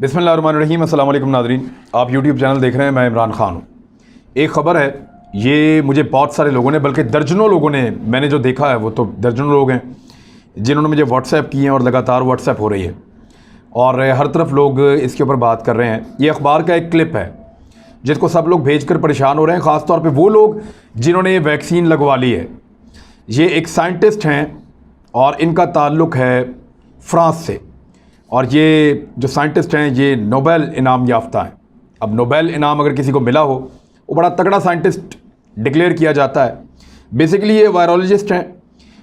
बिस्मिल्लाहिर्रहमानिर्रहीम। अस्सलाम वालेकुम नाज़रीन, आप यूट्यूब चैनल देख रहे हैं। मैं इमरान ख़ान हूँ। एक ख़बर है, ये मुझे बहुत सारे लोगों ने, बल्कि दर्जनों लोगों ने, मैंने जो देखा है वो तो दर्जनों लोग हैं जिन्होंने मुझे व्हाट्सएप किए हैं और लगातार व्हाट्सएप हो रही है और हर तरफ लोग इसके ऊपर बात कर रहे हैं। ये अखबार का एक क्लिप है जिसको सब लोग भेज कर परेशान हो रहे हैं, ख़ास तौर पर वो लोग जिन्होंने वैक्सीन लगवा ली है। ये एक साइंटिस्ट हैं और इनका ताल्लुक़ है फ़्रांस से, और ये जो साइंटिस्ट हैं ये नोबेल इनाम याफ्ता हैं। अब नोबेल इनाम अगर किसी को मिला हो, वो बड़ा तगड़ा साइंटिस्ट डिक्लेयर किया जाता है। बेसिकली ये वायरोलॉजिस्ट हैं,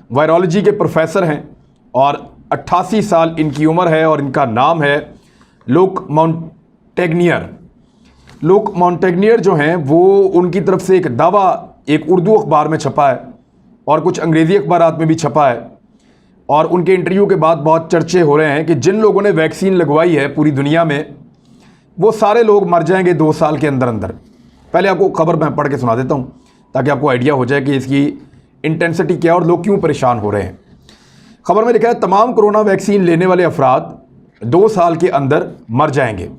वायरोलॉजी के प्रोफेसर हैं और 88 साल इनकी उम्र है और इनका नाम है लुक मॉन्टेग्नियर। लुक मॉन्टेग्नियर जो हैं वो, उनकी तरफ से एक दावा एक उर्दू अखबार में छपा है और कुछ अंग्रेज़ी अखबारात में भी छपा है, और उनके इंटरव्यू के बाद बहुत चर्चे हो रहे हैं कि जिन लोगों ने वैक्सीन लगवाई है पूरी दुनिया में, वो सारे लोग मर जाएंगे 2 साल के अंदर अंदर। पहले आपको खबर मैं पढ़ के सुना देता हूँ ताकि आपको आइडिया हो जाए कि इसकी इंटेंसिटी क्या है और लोग क्यों परेशान हो रहे हैं। खबर में लिखा है, तमाम कोरोना वैक्सीन लेने वाले अफराद 2 साल के अंदर मर जाएंगे।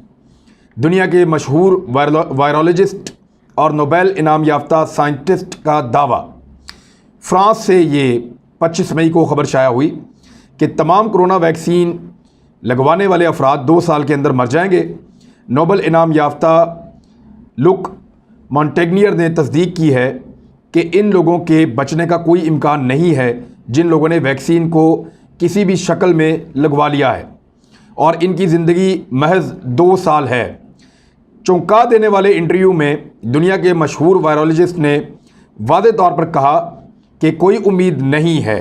दुनिया के मशहूर वायरोलॉजिस्ट और नोबेल इनाम याफ्ता साइंटिस्ट का दावा। फ्रांस से ये 25 मई को खबर शाया हुई कि तमाम कोरोना वैक्सीन लगवाने वाले अफराद 2 साल के अंदर मर जाएंगे। नोबेल इनाम याफ्ता लुक मॉन्टेग्नियर ने तस्दीक की है कि इन लोगों के बचने का कोई इम्कान नहीं है जिन लोगों ने वैक्सीन को किसी भी शक्ल में लगवा लिया है, और इनकी ज़िंदगी महज 2 साल है। चौंका देने वाले इंटरव्यू में दुनिया के मशहूर वायरोलॉजिस्ट ने वाज़े तौर पर कहा कि कोई उम्मीद नहीं है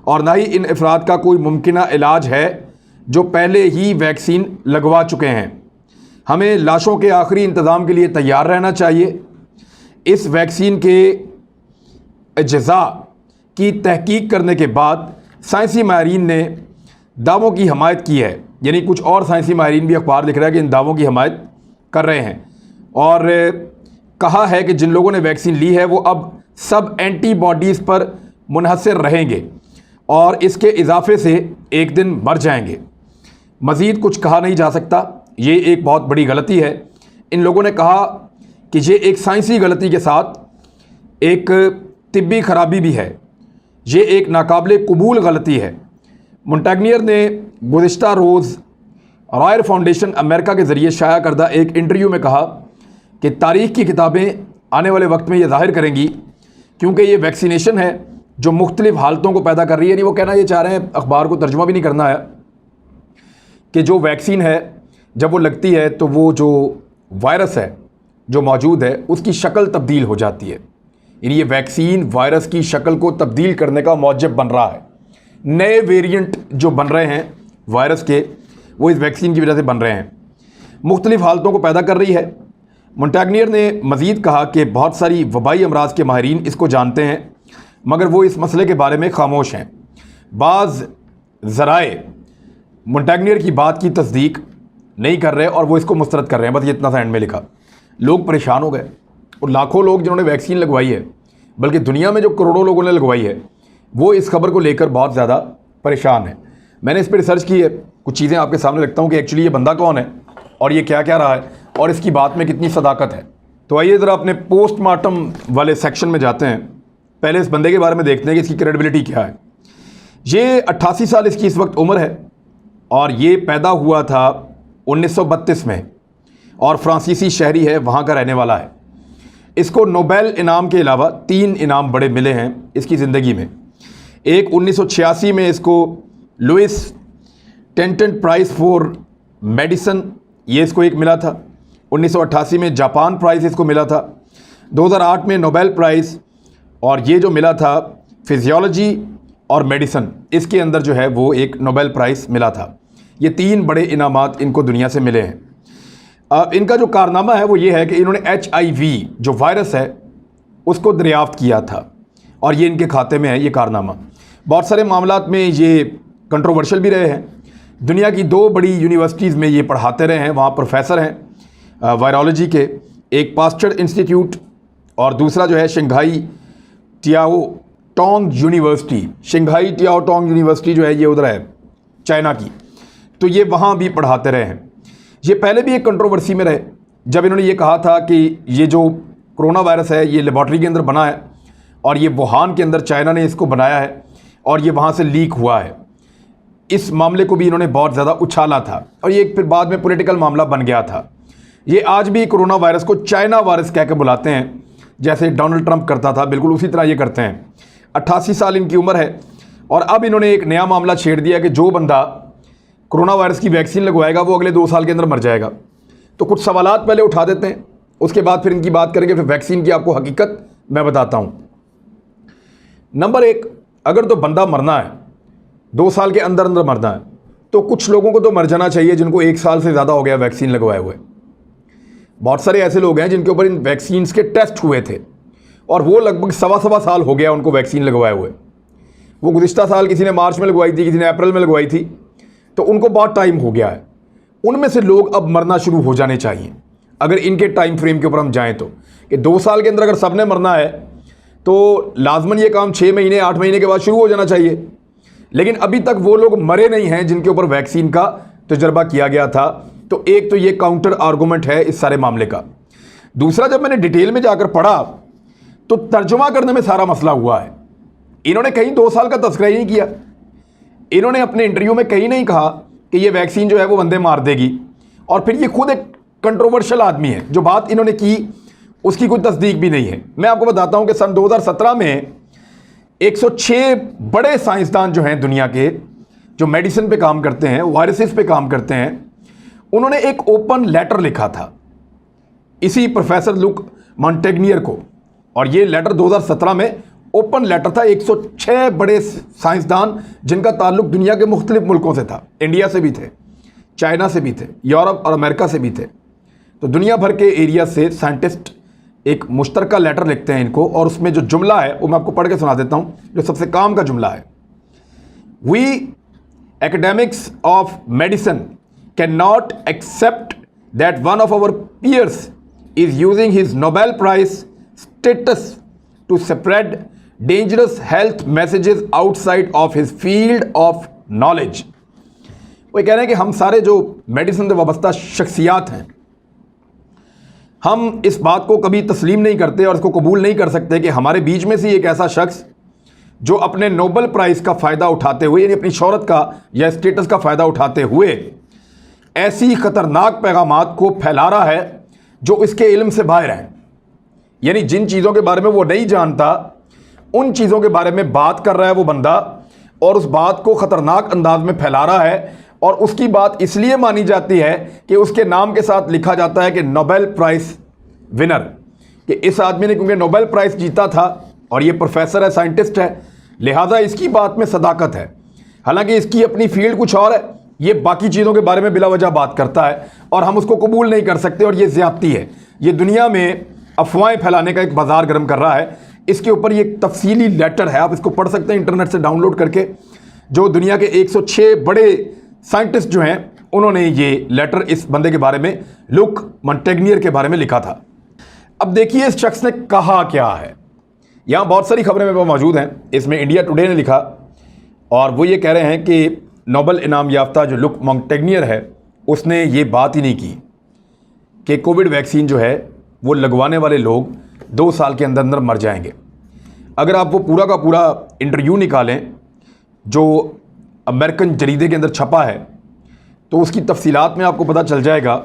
और ना ही इन अफराद का कोई मुमकिन इलाज है जो पहले ही वैक्सीन लगवा चुके हैं। हमें लाशों के आखिरी इंतज़ाम के लिए तैयार रहना चाहिए। इस वैक्सीन के अज्जा की तहकीक करने के बाद साइंसी माहिरीन ने दावों की हमायत की है, यानी कुछ और साइंसी माहिरीन भी अखबार लिख रहा है कि इन दावों की हमायत कर रहे हैं, और कहा है कि जिन लोगों ने वैक्सीन ली है वो अब सब एंटीबॉडीज़ पर मुनहसर रहेंगे और इसके इजाफे से एक दिन मर जाएंगे। मज़ीद कुछ कहा नहीं जा सकता। ये एक बहुत बड़ी गलती है। इन लोगों ने कहा कि ये एक साइंसी गलती के साथ एक तिब्बी खराबी भी है। ये एक नाकाबिले कबूल गलती है। मॉन्टेग्नियर ने गुज़िश्ता रोज़ रॉयल फाउंडेशन अमेरिका के ज़रिए शाया करदा एक इंटरव्यू में कहा कि तारीख़ की किताबें आने वाले वक्त में ये ज़ाहिर करेंगी, क्योंकि ये वैक्सीनेशन है जो मुख्तलिफ़ हालतों को पैदा कर रही है। नहीं, वो कहना ये चाह रहे हैं, अखबार को तर्जुमा भी नहीं करना है, कि जो वैक्सीन है जब वो लगती है तो वो जो वायरस है जो मौजूद है उसकी शक्ल तब्दील हो जाती है। यानी ये वैक्सीन वायरस की शक्ल को तब्दील करने का मौजब बन रहा है। नए वेरिएंट जो बन रहे हैं वायरस के, वो इस वैक्सीन की वजह से बन रहे हैं, मुख्तलिफ़ हालतों को पैदा कर रही है। मॉन्टेग्नियर ने मज़ीद कहा कि बहुत सारी वबाई अमराज के माहिरीन इसको जानते हैं, मगर वो इस मसले के बारे में खामोश हैं। बाज़ ज़राए मॉन्टेग्नियर की बात की तस्दीक नहीं कर रहे और वो इसको मुस्तरद कर रहे हैं। बस ये इतना सा एंड में लिखा। लोग परेशान हो गए और लाखों लोग जिन्होंने वैक्सीन लगवाई है, बल्कि दुनिया में जो करोड़ों लोगों ने लगवाई है, वो इस खबर को लेकर बहुत ज़्यादा परेशान है। मैंने इस पर रिसर्च की है, कुछ चीज़ें आपके सामने रखता हूँ कि एक्चुअली ये बंदा कौन है और ये क्या क्या रहा है और इसकी बात में कितनी सदाकत है। तो आइए ज़रा अपने पोस्टमार्टम वाले सेक्शन में जाते हैं। पहले इस बंदे के बारे में देखते हैं कि इसकी क्रेडिबिलिटी क्या है। ये 88 साल इसकी इस वक्त उम्र है और ये पैदा हुआ था 1932 में और फ्रांसीसी शहरी है, वहाँ का रहने वाला है। इसको नोबेल इनाम के अलावा 3 इनाम बड़े मिले हैं इसकी ज़िंदगी में। एक 1986 में इसको लुइस टेंटन प्राइज़ फॉर मेडिसन, ये इसको एक मिला था। 1988 में जापान प्राइज़ इसको मिला था। 2008 में नोबेल प्राइज़, और ये जो मिला था फिजियोलॉजी और मेडिसन, इसके अंदर जो है वो एक नोबेल प्राइज़ मिला था। ये 3 बड़े इनामात इनको दुनिया से मिले हैं। इनका जो कारनामा है वो ये है कि इन्होंने HIV जो वायरस है उसको दरियाफ्त किया था और ये इनके खाते में है ये कारनामा। बहुत सारे मामलात में ये कंट्रोवर्शियल भी रहे हैं। दुनिया की 2 बड़ी यूनिवर्सिटीज़ में ये पढ़ाते रहे हैं, वहाँ प्रोफेसर हैं वायरोलॉजी के, एक पास्चर इंस्टीट्यूट और दूसरा जो है Shanghai टियाओ Tong university. Shanghai टियाओ Tong university जो है ये उधर है चाइना की, तो ये वहाँ भी पढ़ाते रहे हैं। ये पहले भी एक कंट्रोवर्सी में रहे जब इन्होंने ये कहा था कि ये जो कोरोना वायरस है ये लेबॉर्ट्री के अंदर बना है और ये वुहान के अंदर चाइना ने इसको बनाया है और ये वहाँ से लीक हुआ है। इस मामले को भी इन्होंने बहुत ज़्यादा उछाला था और ये फिर बाद में पॉलिटिकल मामला बन गया था। ये आज भी कोरोना वायरस को चाइना वायरस कह के बुलाते हैं, जैसे डोनाल्ड ट्रंप करता था, बिल्कुल उसी तरह ये करते हैं। 88 साल इनकी उम्र है और अब इन्होंने एक नया मामला छेड़ दिया कि जो बंदा कोरोना वायरस की वैक्सीन लगवाएगा वो अगले 2 साल के अंदर मर जाएगा। तो कुछ सवालात पहले उठा देते हैं, उसके बाद फिर इनकी बात करेंगे, फिर वैक्सीन की आपको हकीकत मैं बताता हूँ। नंबर 1, अगर तो बंदा मरना है, 2 साल के अंदर अंदर मरना है, तो कुछ लोगों को तो मर जाना चाहिए जिनको 1 साल से ज़्यादा हो गया वैक्सीन लगवाए हुए। बहुत सारे ऐसे लोग हैं जिनके ऊपर इन वैक्सीन्स के टेस्ट हुए थे और वो लगभग सवा साल हो गया उनको वैक्सीन लगवाए हुए। वो गुज़िश्ता साल किसी ने मार्च में लगवाई थी, किसी ने अप्रैल में लगवाई थी, तो उनको बहुत टाइम हो गया है। उनमें से लोग अब मरना शुरू हो जाने चाहिए अगर इनके टाइम फ्रेम के ऊपर हम जाएँ तो, कि 2 साल के अंदर अगर सबने मरना है तो लाजमन ये काम 6 महीने 8 महीने के बाद शुरू हो जाना चाहिए। लेकिन अभी तक वो लोग मरे नहीं हैं जिनके ऊपर वैक्सीन का तजर्बा किया गया था। तो एक तो ये काउंटर आर्गूमेंट है इस सारे मामले का। दूसरा, जब मैंने डिटेल में जाकर पढ़ा तो तर्जुमा करने में सारा मसला हुआ है। इन्होंने कहीं 2 साल का तस्करा ही नहीं किया। इन्होंने अपने इंटरव्यू में कहीं नहीं कहा कि ये वैक्सीन जो है वो बंदे मार देगी, और फिर ये खुद एक कंट्रोवर्शियल आदमी है। जो बात इन्होंने की उसकी कोई तस्दीक भी नहीं है। मैं आपको बताता हूं कि सन 2017 में 106 बड़े साइंसदान जो हैं दुनिया के, जो मेडिसिन पे काम करते हैं, वायरसेस पे काम करते हैं, उन्होंने एक ओपन लेटर लिखा था इसी प्रोफेसर लुक मॉन्टेग्नियर को, और ये लेटर 2017 में ओपन लेटर था। 106 बड़े साइंसदान जिनका ताल्लुक दुनिया के मुख्तलिफ मुल्कों से था, इंडिया से भी थे, चाइना से भी थे, यूरोप और अमेरिका से भी थे। तो दुनिया भर के एरिया से साइंटिस्ट एक मुश्तरका लेटर लिखते हैं इनको, और उसमें जो जुमला है वो मैं आपको पढ़ के सुना देता हूँ, जो सबसे काम का जुमला है। We academics of medicine cannot accept that one of our peers is using his Nobel Prize status to spread dangerous health messages outside of his field of knowledge। वो कह रहे हैं कि हम सारे जो मेडिसिन से वाबस्ता शख्सियात हैं, हम इस बात को कभी तस्लीम नहीं करते और इसको कबूल नहीं कर सकते कि हमारे बीच में से एक ऐसा शख्स जो अपने नोबेल प्राइज़ का फ़ायदा उठाते हुए, यानी अपनी शोहरत का या स्टेटस का फ़ायदा उठाते हुए ऐसी ख़तरनाक पैगामात को फैला रहा है जो इसके इल्म से बाहर हैं। यानी जिन चीज़ों के बारे में वो नहीं जानता उन चीज़ों के बारे में बात कर रहा है वो बंदा, और उस बात को ख़तरनाक अंदाज में फैला रहा है, और उसकी बात इसलिए मानी जाती है कि उसके नाम के साथ लिखा जाता है कि नोबेल प्राइज़ विनर, कि इस आदमी ने क्योंकि नोबेल प्राइज़ जीता था और ये प्रोफेसर है, साइंटिस्ट है, लिहाजा इसकी बात में सदाकत है। हालांकि इसकी अपनी फील्ड कुछ और है, ये बाकी चीज़ों के बारे में बिला वजह बात करता है और हम उसको कबूल नहीं कर सकते, और ये ज़्यादती है। ये दुनिया में अफवाहें फैलाने का एक बाजार गर्म कर रहा है। इसके ऊपर ये एक तफसीली लेटर है, आप इसको पढ़ सकते हैं इंटरनेट से डाउनलोड करके, जो दुनिया के 106 बड़े साइंटिस्ट जो हैं उन्होंने ये लेटर इस बंदे के बारे में, लुक मॉन्टेग्नियर के बारे में लिखा था। अब देखिए इस शख्स ने कहा क्या है। यहाँ बहुत सारी खबरें मेरे पास मौजूद हैं। इसमें इंडिया टुडे ने लिखा, और वो ये कह रहे हैं कि नोबेल इनाम याफ्ता जो लुक मॉन्टेग्नियर है उसने ये बात ही नहीं की कि कोविड वैक्सीन जो है वो लगवाने वाले लोग 2 साल के अंदर अंदर मर जाएंगे। अगर आप वो पूरा का पूरा इंटरव्यू निकालें जो अमेरिकन जरीदे के अंदर छपा है तो उसकी तफसीलात में आपको पता चल जाएगा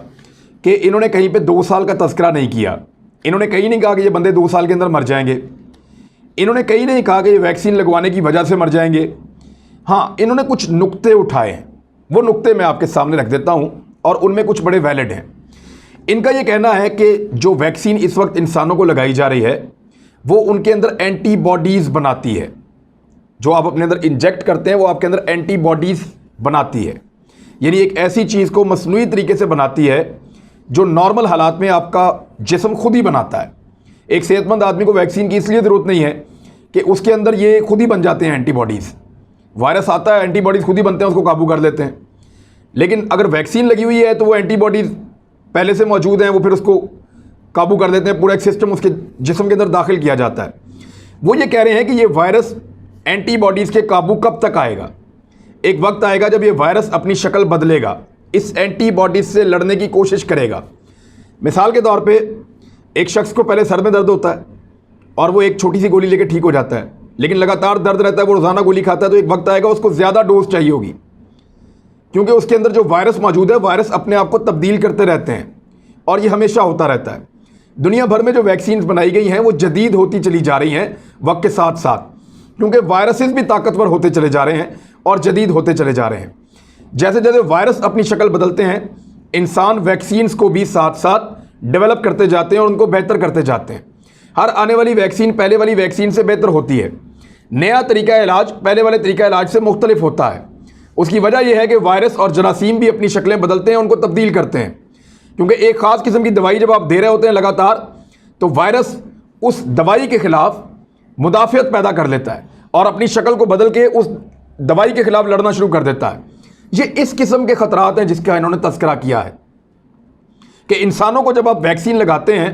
कि इन्होंने कहीं पे 2 साल का तज़किरा नहीं किया। इन्होंने कहीं नहीं कहा कि ये बंदे 2 साल के अंदर मर जाएंगे। इन्होंने कहीं नहीं कहा कि ये वैक्सीन लगवाने की वजह से मर जाएंगे। हाँ, इन्होंने कुछ नुक्ते उठाए हैं, वो नुक्ते मैं आपके सामने रख देता हूँ और उनमें कुछ बड़े वैलिड हैं। इनका ये कहना है कि जो वैक्सीन इस वक्त इंसानों को लगाई जा रही है वो उनके अंदर एंटीबॉडीज़ बनाती है। जो आप अपने अंदर इंजेक्ट करते हैं वो आपके अंदर एंटीबॉडीज़ बनाती है, यानी एक ऐसी चीज़ को मसनूई तरीके से बनाती है जो नॉर्मल हालात में आपका जिस्म खुद ही बनाता है। एक सेहतमंद आदमी को वैक्सीन की इसलिए ज़रूरत नहीं है कि उसके अंदर ये खुद ही बन जाते हैं एंटीबॉडीज़। वायरस आता है, एंटीबॉडीज़ खुद ही बनते हैं, उसको काबू कर लेते हैं। लेकिन अगर वैक्सीन लगी हुई है तो वो एंटीबॉडीज़ पहले से मौजूद हैं, वो फिर उसको काबू कर देते हैं। पूरा एक सिस्टम उसके जिस्म के अंदर दाखिल किया जाता है। वो ये कह रहे हैं कि ये वायरस एंटीबॉडीज़ के काबू कब तक आएगा। एक वक्त आएगा जब ये वायरस अपनी शक्ल बदलेगा इस एंटीबॉडीज से लड़ने की कोशिश करेगा। मिसाल के तौर पे एक शख्स को पहले सर में दर्द होता है और वो एक छोटी सी गोली लेकर ठीक हो जाता है, लेकिन लगातार दर्द रहता है, वो रोज़ाना गोली खाता है, तो एक वक्त आएगा उसको ज़्यादा डोज चाहिए होगी, क्योंकि उसके अंदर जो वायरस मौजूद है, वायरस अपने आप को तब्दील करते रहते हैं और ये हमेशा होता रहता है। दुनिया भर में जो वैक्सीन बनाई गई हैं वो जदीद होती चली जा रही हैं वक्त के साथ साथ, क्योंकि वायरसेस भी ताकतवर होते चले जा रहे हैं और जदीद होते चले जा रहे हैं। जैसे जैसे वायरस अपनी शक्ल बदलते हैं, इंसान वैक्सीन्स को भी साथ साथ डेवलप करते जाते हैं और उनको बेहतर करते जाते हैं। हर आने वाली वैक्सीन पहले वाली वैक्सीन से बेहतर होती है। नया तरीका इलाज पहले वाले तरीका इलाज से मुख्तलिफ होता है। उसकी वजह यह है कि वायरस और जरासीम भी अपनी शक्लें बदलते हैं, उनको तब्दील करते हैं, क्योंकि एक ख़ास किस्म की दवाई जब आप दे रहे होते हैं लगातार, तो वायरस उस दवाई के ख़िलाफ़ मुदाफ़ियत पैदा कर लेता है और अपनी शक्ल को बदल के उस दवाई के ख़िलाफ़ लड़ना शुरू कर देता है। ये इस किस्म के ख़तरात हैं जिसका इन्होंने तज़किरा किया है कि इंसानों को जब आप वैक्सीन लगाते हैं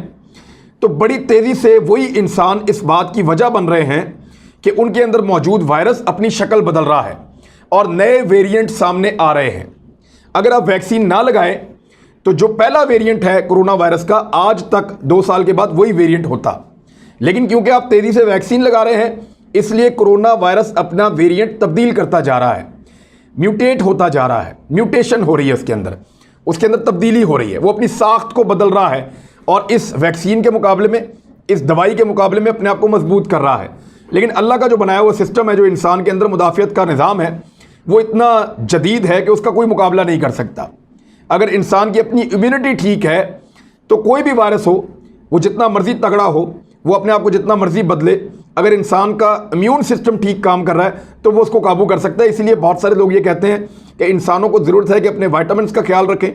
तो बड़ी तेज़ी से वही इंसान इस बात की वजह बन रहे हैं कि उनके अंदर मौजूद वायरस अपनी शक्ल बदल रहा है और नए वेरिएंट सामने आ रहे हैं। अगर आप वैक्सीन ना लगाएं तो जो पहला वेरिएंट है कोरोना वायरस का, आज तक 2 साल के बाद वही वेरिएंट होता, लेकिन क्योंकि आप तेज़ी से वैक्सीन लगा रहे हैं इसलिए कोरोना वायरस अपना वेरिएंट तब्दील करता जा रहा है, म्यूटेट होता जा रहा है, म्यूटेशन हो रही है उसके अंदर तब्दीली हो रही है, वो अपनी साख्त को बदल रहा है और इस वैक्सीन के मुकाबले में, इस दवाई के मुकाबले में अपने आप को मजबूत कर रहा है। लेकिन अल्लाह का जो बनाया हुआ सिस्टम है, जो इंसान के अंदर मुदाफ़ियत का निज़ाम है, वो इतना जदीद है कि उसका कोई मुकाबला नहीं कर सकता। अगर इंसान की अपनी इम्यूनिटी ठीक है तो कोई भी वायरस हो, वो जितना मर्जी तगड़ा हो, वो अपने आप को जितना मर्जी बदले, अगर इंसान का इम्यून सिस्टम ठीक काम कर रहा है तो वो उसको काबू कर सकता है। इसीलिए बहुत सारे लोग ये कहते हैं कि इंसानों को ज़रूरत है कि अपने विटामिन्स का ख्याल रखें।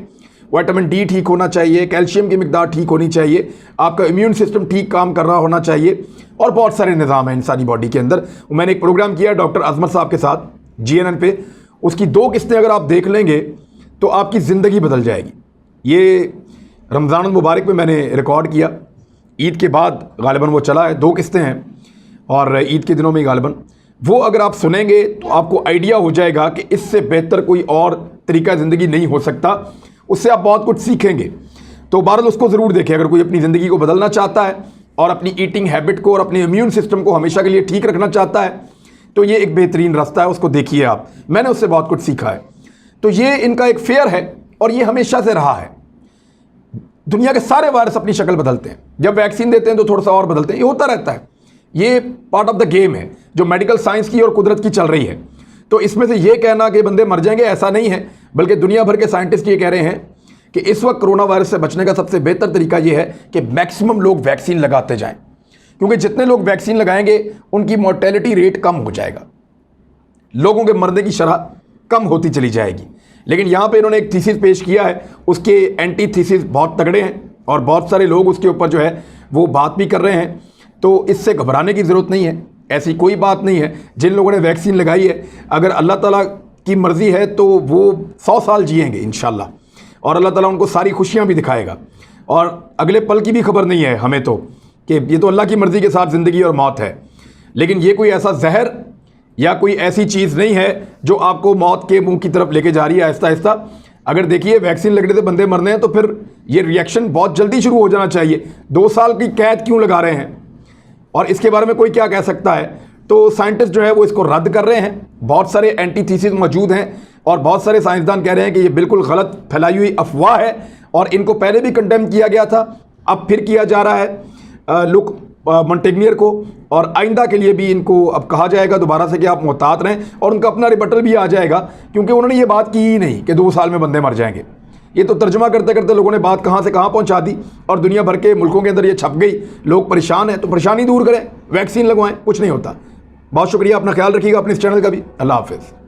विटामिन डी ठीक होना चाहिए, कैल्शियम की मिकदार ठीक होनी चाहिए, आपका इम्यून सिस्टम ठीक काम कर रहा होना चाहिए, और बहुत सारे निज़ाम हैं इंसानी बॉडी के अंदर। मैंने एक प्रोग्राम किया डॉक्टर अजमत साहब के साथ GNN पे, उसकी 2 किस्तें अगर आप देख लेंगे तो आपकी ज़िंदगी बदल जाएगी। ये रमज़ान मुबारक में मैंने रिकॉर्ड किया, ईद के बाद गालिबन वो चला है, 2 किस्तें हैं और ईद के दिनों में गालिबन वो अगर आप सुनेंगे तो आपको आइडिया हो जाएगा कि इससे बेहतर कोई और तरीका ज़िंदगी नहीं हो सकता। उससे आप बहुत कुछ सीखेंगे। तो बहरहाल उसको ज़रूर देखें। अगर कोई अपनी ज़िंदगी को बदलना चाहता है और अपनी ईटिंग हैबिट को और अपने इम्यून सिस्टम को हमेशा के लिए ठीक रखना चाहता है तो ये एक बेहतरीन रास्ता है, उसको देखिए आप। मैंने उससे बहुत कुछ सीखा है। तो ये इनका एक फेयर है और ये हमेशा से रहा है। दुनिया के सारे वायरस अपनी शक्ल बदलते हैं, जब वैक्सीन देते हैं तो थोड़ा सा और बदलते हैं, ये होता रहता है। ये पार्ट ऑफ द गेम है जो मेडिकल साइंस की और कुदरत की चल रही है। तो इसमें से ये कहना कि बंदे मर जाएंगे, ऐसा नहीं है, बल्कि दुनिया भर के साइंटिस्ट ये कह रहे हैं कि इस वक्त कोरोना वायरस से बचने का सबसे बेहतर तरीका ये है कि मैक्सिमम लोग वैक्सीन लगाते जाएं, क्योंकि जितने लोग वैक्सीन लगाएंगे उनकी मोर्टेलिटी रेट कम हो जाएगा, लोगों के मरने की शरह कम होती चली जाएगी। लेकिन यहाँ पे इन्होंने एक थीसिस पेश किया है, उसके एंटी थीसिस बहुत तगड़े हैं और बहुत सारे लोग उसके ऊपर जो है वो बात भी कर रहे हैं। तो इससे घबराने की ज़रूरत नहीं है, ऐसी कोई बात नहीं है। जिन लोगों ने वैक्सीन लगाई है, अगर अल्लाह ताला की मर्ज़ी है तो वो 100 साल जिएंगे इंशाल्लाह, और अल्लाह ताला उनको सारी खुशियाँ भी दिखाएगा। और अगले पल की भी खबर नहीं है हमें तो, कि ये तो अल्लाह की मर्ज़ी के साथ ज़िंदगी और मौत है। लेकिन ये कोई ऐसा जहर या कोई ऐसी चीज़ नहीं है जो आपको मौत के मुंह की तरफ लेके जा रही है आहिस्ता आहिस्ता। अगर देखिए वैक्सीन लगने से बंदे मरने हैं तो फिर ये रिएक्शन बहुत जल्दी शुरू हो जाना चाहिए। 2 साल की कैद क्यों लगा रहे हैं, और इसके बारे में कोई क्या कह सकता है। तो साइंटिस्ट जो है वो इसको रद्द कर रहे हैं। बहुत सारे एंटी थीसिस मौजूद हैं और बहुत सारे साइंसदान कह रहे हैं कि ये बिल्कुल गलत फैलाई हुई अफवाह है और इनको पहले भी कंडेम किया गया था, अब फिर किया जा रहा है लुक मोंटेग्नियर को, और आइंदा के लिए भी इनको अब कहा जाएगा दोबारा से कि आप मोहतात रहें। और उनका अपना रिबटल भी आ जाएगा, क्योंकि उन्होंने ये बात की ही नहीं कि 2 साल में बंदे मर जाएंगे। ये तो तर्जुमा करते करते लोगों ने बात कहाँ से कहाँ पहुँचा दी और दुनिया भर के मुल्कों के अंदर ये छप गई। लोग परेशान हैं तो परेशानी दूर करें, वैक्सीन लगवाएं, कुछ नहीं होता। बहुत शुक्रिया, अपना ख्याल रखिएगा, अपने इस चैनल का भी। अल्लाह हाफिज़।